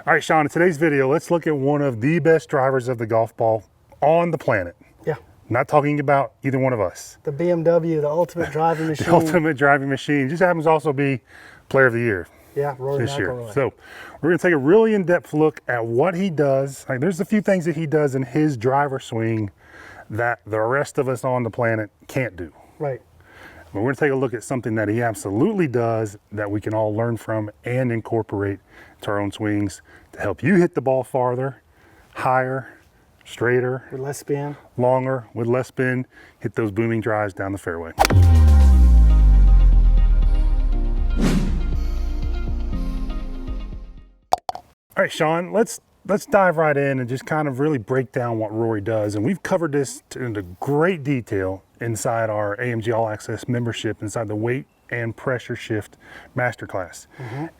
All right, Sean, in today's video, let's look at one of the best drivers of the golf ball on the planet. Yeah. Not talking about either one of us. The BMW, the ultimate driving machine. The ultimate driving machine. Just happens to also be Player of the Year. Yeah, Rory this year. McIlroy. So we're going to take a really in-depth look at what he does. Like, there's a few things that he does in his driver swing that the rest of us on the planet can't do. Right. But we're going to take a look at something that he absolutely does that we can all learn from and incorporate to our own swings to help you hit the ball farther, higher, straighter, With less spin. longer, with less spin, hit those booming drives down the fairway. All right, Sean, let's dive right in and just kind of really break down what Rory does. And we've covered this into great detail inside our AMG All Access membership, inside the weight and pressure shift masterclass.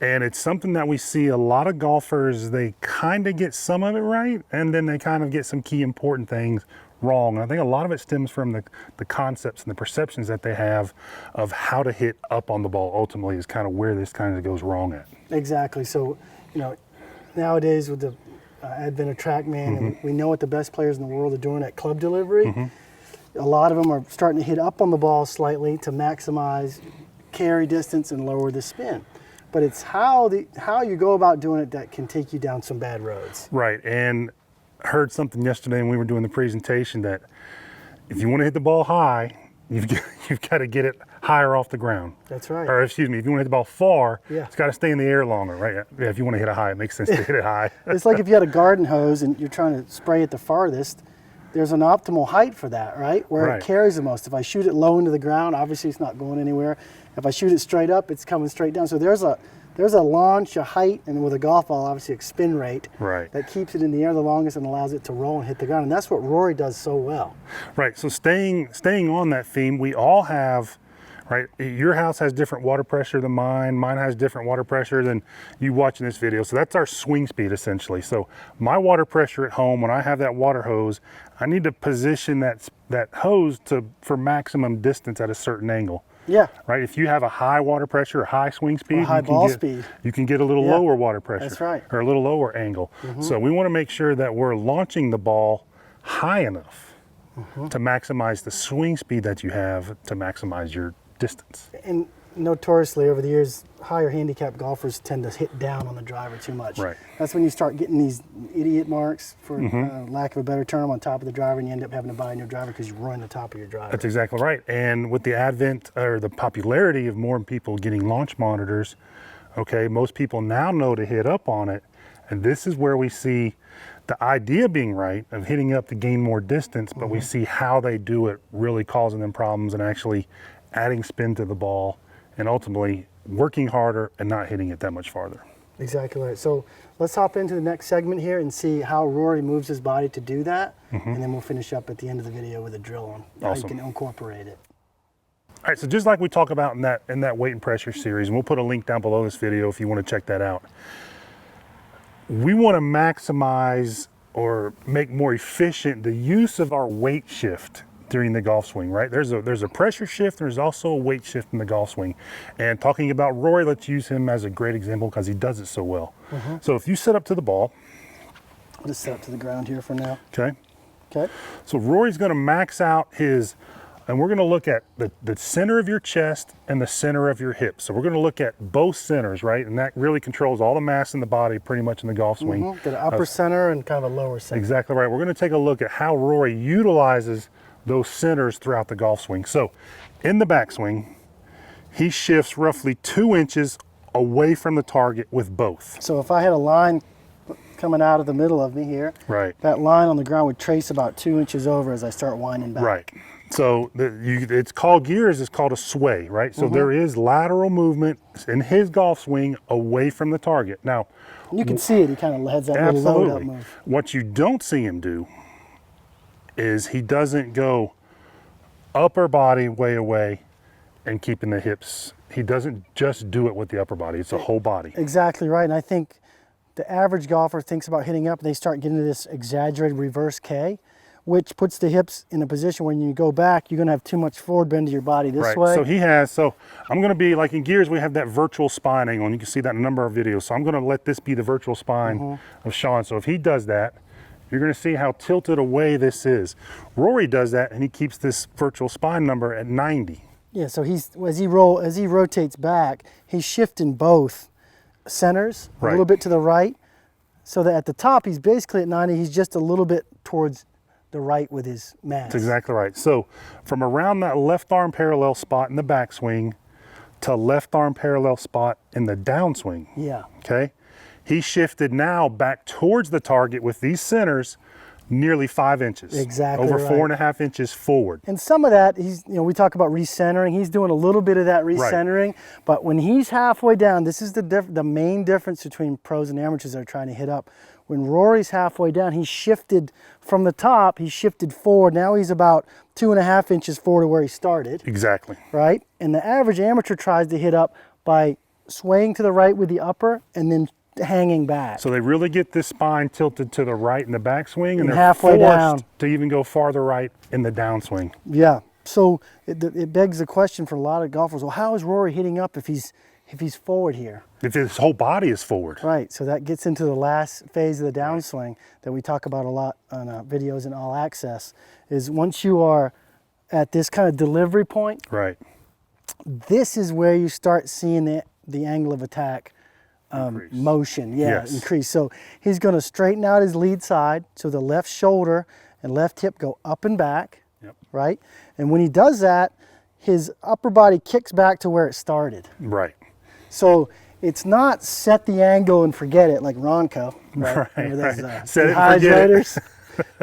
And it's something that we see a lot of golfers, they kind of get some of it right, and then they kind of get some key important things wrong. And I think a lot of it stems from the concepts and the perceptions that they have of how to hit up on the ball ultimately is kind of where this kind of goes wrong at. Exactly. So, you know, nowadays with the advent of TrackMan, and we know what the best players in the world are doing at club delivery. A lot of them are starting to hit up on the ball slightly to maximize carry distance and lower the spin. But it's how you go about doing it that can take you down some bad roads. Right, and I heard something yesterday when we were doing the presentation that if you want to hit the ball high, you've got to get it higher off the ground. That's right. Or excuse me, if you want to hit the ball far, Yeah. it's got to stay in the air longer, right? Yeah, if you want to hit it high, it makes sense to hit it high. It's like if you had a garden hose and you're trying to spray it the farthest, there's an optimal height for that, right? Where Right. it carries the most. If I shoot it low into the ground, obviously it's not going anywhere. If I shoot it straight up, it's coming straight down. So there's a launch, a height, and with a golf ball, obviously a spin rate Right. that keeps it in the air the longest and allows it to roll and hit the ground. And that's what Rory does so well. Right, so staying on that theme, we all have, right, your house has different water pressure than mine has different water pressure than you watching this video. So that's our swing speed essentially. So my water pressure at home, when I have that water hose, I need to position that hose for maximum distance at a certain angle. Yeah. Right, if you have a high water pressure or high swing speed, high ball speed, you can get a little lower water pressure. That's right. Or a little lower angle. So we want to make sure that we're launching the ball high enough to maximize the swing speed that you have to maximize your distance. And notoriously over the years, higher handicap golfers tend to hit down on the driver too much. Right. That's when you start getting these idiot marks, for lack of a better term, on top of the driver, and you end up having to buy a new driver because you ruined the top of your driver. That's exactly right. And with the advent or the popularity of more people getting launch monitors, okay, most people now know to hit up on it. And this is where we see the idea being right of hitting up to gain more distance, but we see how they do it really causing them problems and actually adding spin to the ball and ultimately working harder and not hitting it that much farther. Exactly right. So let's hop into the next segment here and see how Rory moves his body to do that. And then we'll finish up at the end of the video with a drill on how you can incorporate it. All right, so just like we talk about in that weight and pressure series, and we'll put a link down below this video if you want to check that out. We want to maximize or make more efficient the use of our weight shift during the golf swing, right? There's a pressure shift, and there's also a weight shift in the golf swing. And talking about Rory, let's use him as a great example because he does it so well. So if you set up to the ball. I'll just set up to the ground here for now. Okay. Okay. So Rory's gonna max out his, and we're gonna look at the center of your chest and the center of your hips. So we're gonna look at both centers, right? And that really controls all the mass in the body pretty much in the golf swing. The upper center and kind of a lower center. Exactly right. We're gonna take a look at how Rory utilizes those centers throughout the golf swing. So in the backswing, he shifts roughly 2 inches away from the target with both. So if I had a line coming out of the middle of me here, Right. that line on the ground would trace about 2 inches over as I start winding back. Right. So it's called gears, it's called a sway, right? So there is lateral movement in his golf swing away from the target. Now, You can see it, he kind of has that little load up absolutely. move. What you don't see him do is he doesn't go upper body way away and keeping the hips. He doesn't just do it with the upper body, it's a whole body. Exactly right, and I think the average golfer thinks about hitting up and they start getting to this exaggerated reverse K. which puts the hips in a position when you go back, you're going to have too much forward bend to your body this way. So I'm going to be like in gears, we have that virtual spine angle, and you can see that in a number of videos. So I'm going to let this be the virtual spine of Sean. So if he does that, you're going to see how tilted away this is. Rory does that, and he keeps this virtual spine number at 90. Yeah, so as he rotates back, he's shifting both centers a little bit to the right, so that at the top he's basically at 90. He's just a little bit towards the right with his mass. That's exactly right. So from around that left arm parallel spot in the backswing to left arm parallel spot in the downswing. Yeah. Okay. He shifted now back towards the target with these centers nearly 5 inches. Exactly. Over right. 4.5 inches forward. And some of that, we talk about recentering. He's doing a little bit of that recentering, but when he's halfway down, this is the main difference between pros and amateurs that are trying to hit up. When Rory's halfway down, he shifted from the top, he shifted forward. Now he's about 2.5 inches forward to where he started. Exactly. Right? And the average amateur tries to hit up by swaying to the right with the upper and then hanging back. So they really get this spine tilted to the right in the backswing, and they're halfway forced down to even go farther right in the downswing. Yeah. So it begs the question for a lot of golfers, well, how is Rory hitting up if he's forward here? If his whole body is forward. Right. So that gets into the last phase of the downswing that we talk about a lot on videos in All Access, is once you are at this kind of delivery point, right, this is where you start seeing the angle of attack motion, increase. So he's going to straighten out his lead side, so the left shoulder and left hip go up and back, right? And when he does that, his upper body kicks back to where it started. Right. So it's not set the angle and forget it like Ronco, right? Set it and forget it.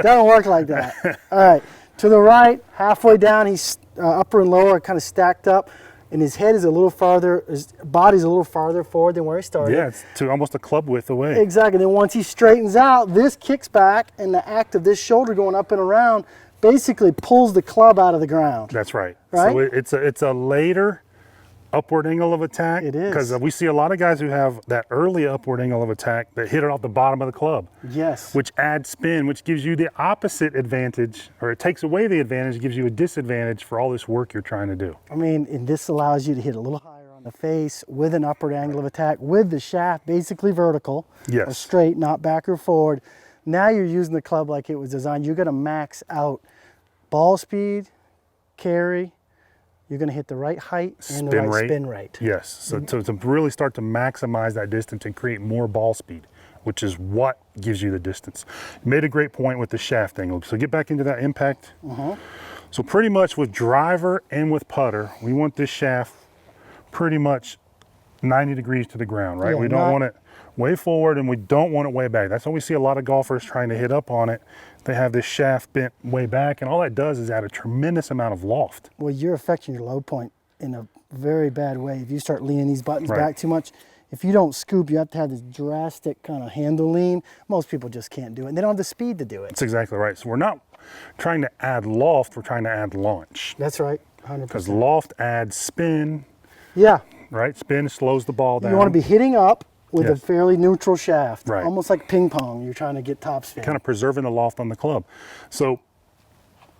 Doesn't work like that. All right, to the right, halfway down, he's upper and lower are kind of stacked up. And his head is a little farther, his body's a little farther forward than where he started. Yeah, it's to almost a club width away. Exactly. Then once he straightens out, this kicks back, and the act of this shoulder going up and around basically pulls the club out of the ground. That's right. Right? So it's a later upward angle of attack. It is. Because we see a lot of guys who have that early upward angle of attack that hit it off the bottom of the club. Yes. Which adds spin, which gives you the opposite advantage, or it takes away the advantage, gives you a disadvantage for all this work you're trying to do. I mean, and this allows you to hit a little higher on the face with an upward angle of attack, with the shaft basically vertical, or straight, not back or forward. Now you're using the club like it was designed. You're going to max out ball speed, carry. You're going to hit the right height and the right spin rate. Yes, so to really start to maximize that distance and create more ball speed, which is what gives you the distance. You made a great point with the shaft angle. So get back into that impact. So pretty much with driver and with putter, we want this shaft pretty much 90 degrees to the ground, right? We don't want it way forward and we don't want it way back. That's why we see a lot of golfers trying to hit up on it. They have this shaft bent way back, and all that does is add a tremendous amount of loft. Well, you're affecting your low point in a very bad way. If you start leaning these buttons back too much, if you don't scoop, you have to have this drastic kind of handle lean. Most people just can't do it, and they don't have the speed to do it. That's exactly right. So we're not trying to add loft, we're trying to add launch. That's right, 100%. Because loft adds spin. Yeah. Right, spin slows the ball down. You want to be hitting up with a fairly neutral shaft, right, almost like ping pong. You're trying to get top spin. Kind of preserving the loft on the club. So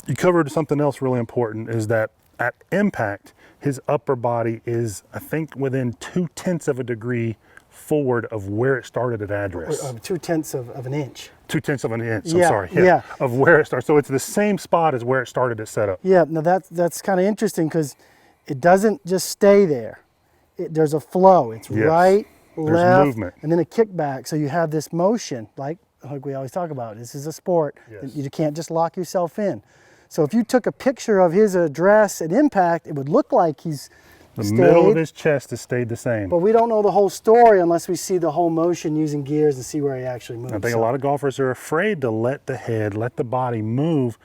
you covered something else really important, is that at impact, his upper body is, I think, within 0.2 of a degree forward of where it started at address. 0.2 of an inch. 0.2 of an inch, Yeah, I'm sorry. yeah. Of where it starts. So it's the same spot as where it started at setup. Yeah, now that's kind of interesting because it doesn't just stay there. There's a flow. It's right, left, movement, and then a kickback. So you have this motion, like we always talk about. This is a sport. You can't just lock yourself in. So if you took a picture of his address at impact, it would look like he's middle of his chest has stayed the same. But we don't know the whole story unless we see the whole motion using gears and see where he actually moves. I think a lot of golfers are afraid to let the head, let the body move,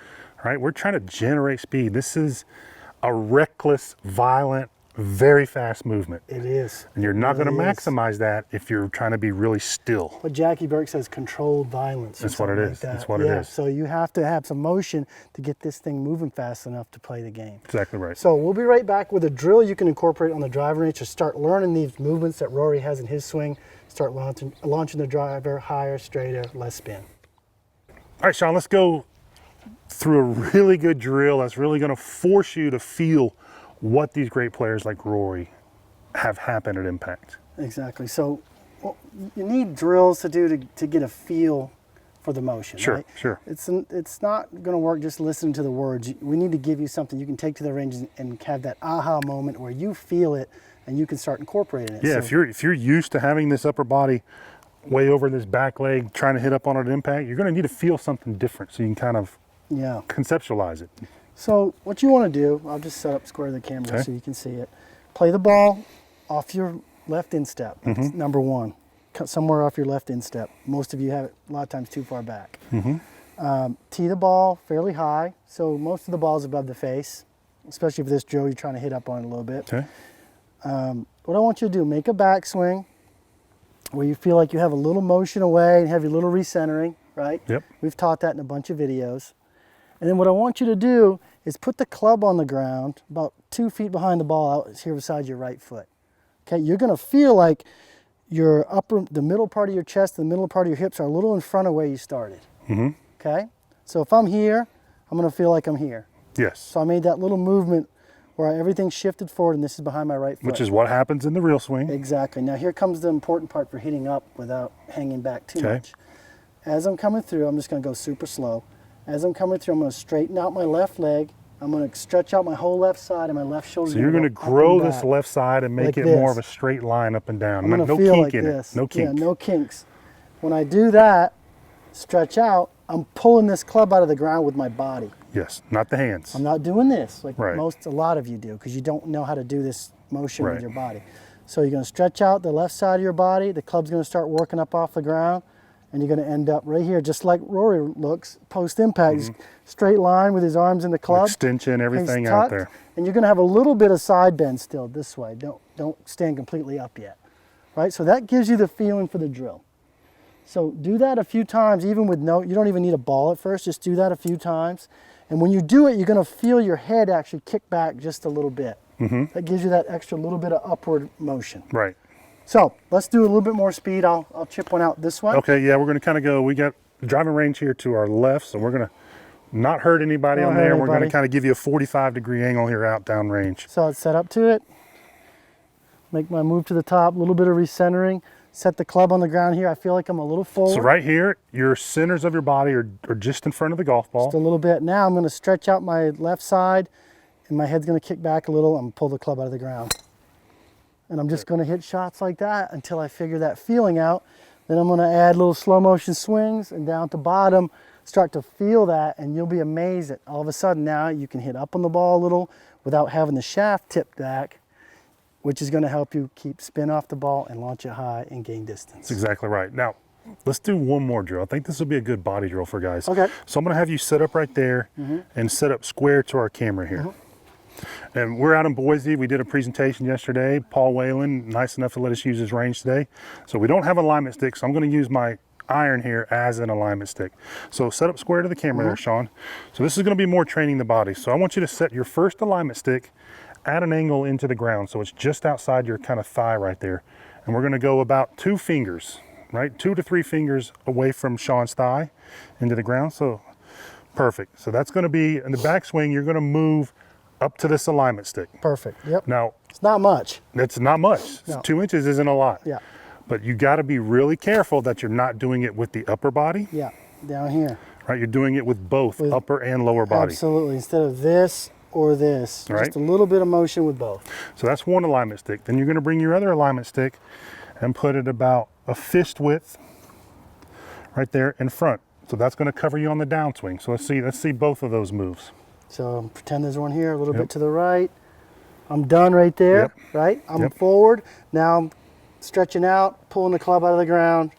right? We're trying to generate speed. This is a reckless, violent, very fast movement. It is. And you're not going to maximize that if you're trying to be really still. What Jackie Burke says, controlled violence. That's what it is. That's what it is. So you have to have some motion to get this thing moving fast enough to play the game. Exactly right. So we'll be right back with a drill you can incorporate on the driver range to start learning these movements that Rory has in his swing. Start launching the driver higher, straighter, less spin. All right, Sean, let's go through a really good drill that's really going to force you to feel what these great players like Rory have happen at impact. Exactly. So well, you need drills to do to get a feel for the motion. Sure, right? sure. It's not going to work just listening to the words. We need to give you something you can take to the range and have that aha moment where you feel it and you can start incorporating it. Yeah, So, if you're used to having this upper body way over this back leg trying to hit up on it at impact, you're going to need to feel something different so you can kind of yeah. conceptualize it. So what you want to do, I'll just set up square the camera Okay. so you can see it. Play the ball off your left instep. That's Mm-hmm. number one. Cut somewhere off your left instep. Most of you have it a lot of times too far back. Mm-hmm. Tee the ball fairly high, so most of the ball's above the face, especially for this drill you're trying to hit up on it a little bit. Okay. What I want you to do, make a backswing where you feel like you have a little motion away and have your little recentering, right? Yep. We've taught that in a bunch of videos. And then what I want you to do is put the club on the ground about 2 feet behind the ball out here beside your right foot. Okay, you're gonna feel like the middle part of your chest and the middle part of your hips are a little in front of where you started. Mm-hmm. Okay, so if I'm here, I'm gonna feel like I'm here. Yes. So I made that little movement where everything shifted forward and this is behind my right foot. Which is what happens in the real swing. Exactly. Now here comes the important part for hitting up without hanging back too Okay. much. As I'm coming through, I'm just gonna go super slow. As I'm coming through, I'm gonna straighten out my left leg. I'm gonna stretch out my whole left side and my left shoulder. So you're going to go up grow and this back. left side and make Like it more of this. a straight line up and down. I'm gonna No feel kink like in this. it. No kink. Yeah, no kinks. When I do that, stretch out, I'm pulling this club out of the ground with my body. Yes, not the hands. I'm not doing this like Right. a lot of you do because you don't know how to do this motion Right. with your body. So you're going to stretch out the left side of your body. The club's going to start working up off the ground, and you're going to end up right here, just like Rory looks post impact. Mm-hmm. Straight line with his arms in the club. Extension, everything He's out tucked, there. and you're going to have a little bit of side bend still this way. Don't stand completely up yet, right? So that gives you the feeling for the drill. So do that a few times, even with you don't even need a ball at first. Just do that a few times. And when you do it, you're going to feel your head actually kick back just a little bit. Mm-hmm. That gives you that extra little bit of upward motion. Right. So let's do a little bit more speed. I'll chip one out this way. Okay, yeah, we're going to kind of go. We got driving range here to our left, so we're going to not hurt anybody Don't on hurt there. We're going to anybody. kind of give you a 45-degree angle here out down range. So it's set up to it. Make my move to the top, a little bit of recentering. Set the club on the ground here. I feel like I'm a little forward. So right here, your centers of your body are just in front of the golf ball. Just a little bit. Now I'm going to stretch out my left side, and my head's going to kick back a little. I'm going to pull the club out of the ground. And I'm just going to hit shots like that until I figure that feeling out. Then I'm going to add little slow motion swings and down to bottom, start to feel that, and you'll be amazed that all of a sudden now you can hit up on the ball a little without having the shaft tipped back, which is going to help you keep spin off the ball and launch it high and gain distance. That's exactly right. Now, let's do one more drill. I think this will be a good body drill for guys. Okay. So I'm going to have you set up right there and set up square to our camera here. And we're out in Boise. We did a presentation yesterday. Paul Whalen, nice enough to let us use his range today. So we don't have an alignment stick, so I'm going to use my iron here as an alignment stick. So set up square to the camera there, Sean. So this is going to be more training the body. So I want you to set your first alignment stick at an angle into the ground, so it's just outside your kind of thigh right there. And we're going to go about 2 fingers, right? 2 to 3 fingers away from Sean's thigh into the ground. So perfect. So that's going to be in the backswing. You're going to move up to this alignment stick. Perfect. Yep. Now, It's not much. that's not much. No. 2 inches isn't a lot. Yeah. But you got to be really careful that you're not doing it with the upper body, Yeah. Down here. right? You're doing it with both upper and lower body. Absolutely. Instead of this or this, Right. just a little bit of motion with both. So that's one alignment stick. Then you're going to bring your other alignment stick and put it about a fist width right there in front. So that's going to cover you on the downswing. So let's see both of those moves. So pretend there's one here, a little Yep. bit to the right. I'm done right there, Yep. right? I'm Yep. forward. Now I'm stretching out, pulling the club out of the ground,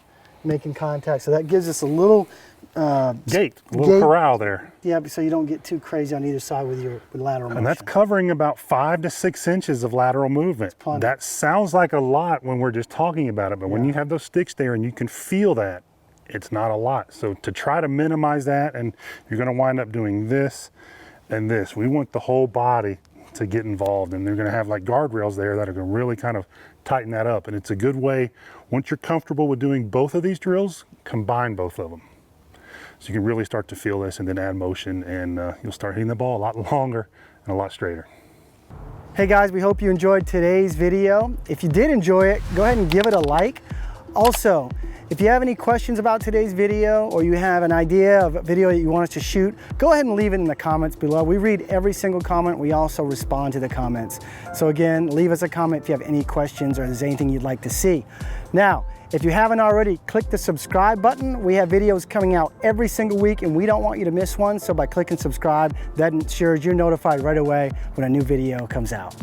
making contact. So that gives us a little Gate, a little Gate. corral there. yeah, so you don't get too crazy on either side with your lateral motion. And that's covering about 5 to 6 inches of lateral movement. plenty. That sounds like a lot when we're just talking about it, but when Yeah. you have those sticks there and you can feel that, it's not a lot. So to try to minimize that, and you're going to wind up doing this and this. We want the whole body to get involved, and they're going to have like guardrails there that are going to really kind of tighten that up. And it's a good way, once you're comfortable with doing both of these drills, combine both of them. So you can really start to feel this and then add motion, and you'll start hitting the ball a lot longer and a lot straighter. Hey guys, we hope you enjoyed today's video. If you did enjoy it, go ahead and give it a like. Also, if you have any questions about today's video, or you have an idea of a video that you want us to shoot, go ahead and leave it in the comments below. We read every single comment. We also respond to the comments. So again, leave us a comment if you have any questions or there's anything you'd like to see. Now, if you haven't already, click the subscribe button. We have videos coming out every single week and we don't want you to miss one. So by clicking subscribe, that ensures you're notified right away when a new video comes out.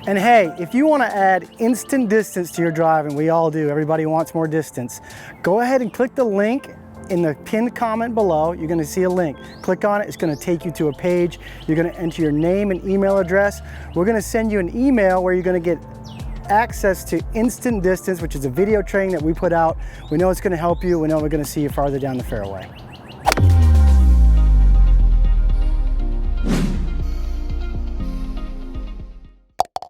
And hey, if you want to add instant distance to your drive, and we all do, everybody wants more distance, go ahead and click the link in the pinned comment below. You're going to see a link. Click on it. It's going to take you to a page. You're going to enter your name and email address. We're going to send you an email where you're going to get access to Instant Distance, which is a video training that we put out. We know it's going to help you. We know we're going to see you farther down the fairway.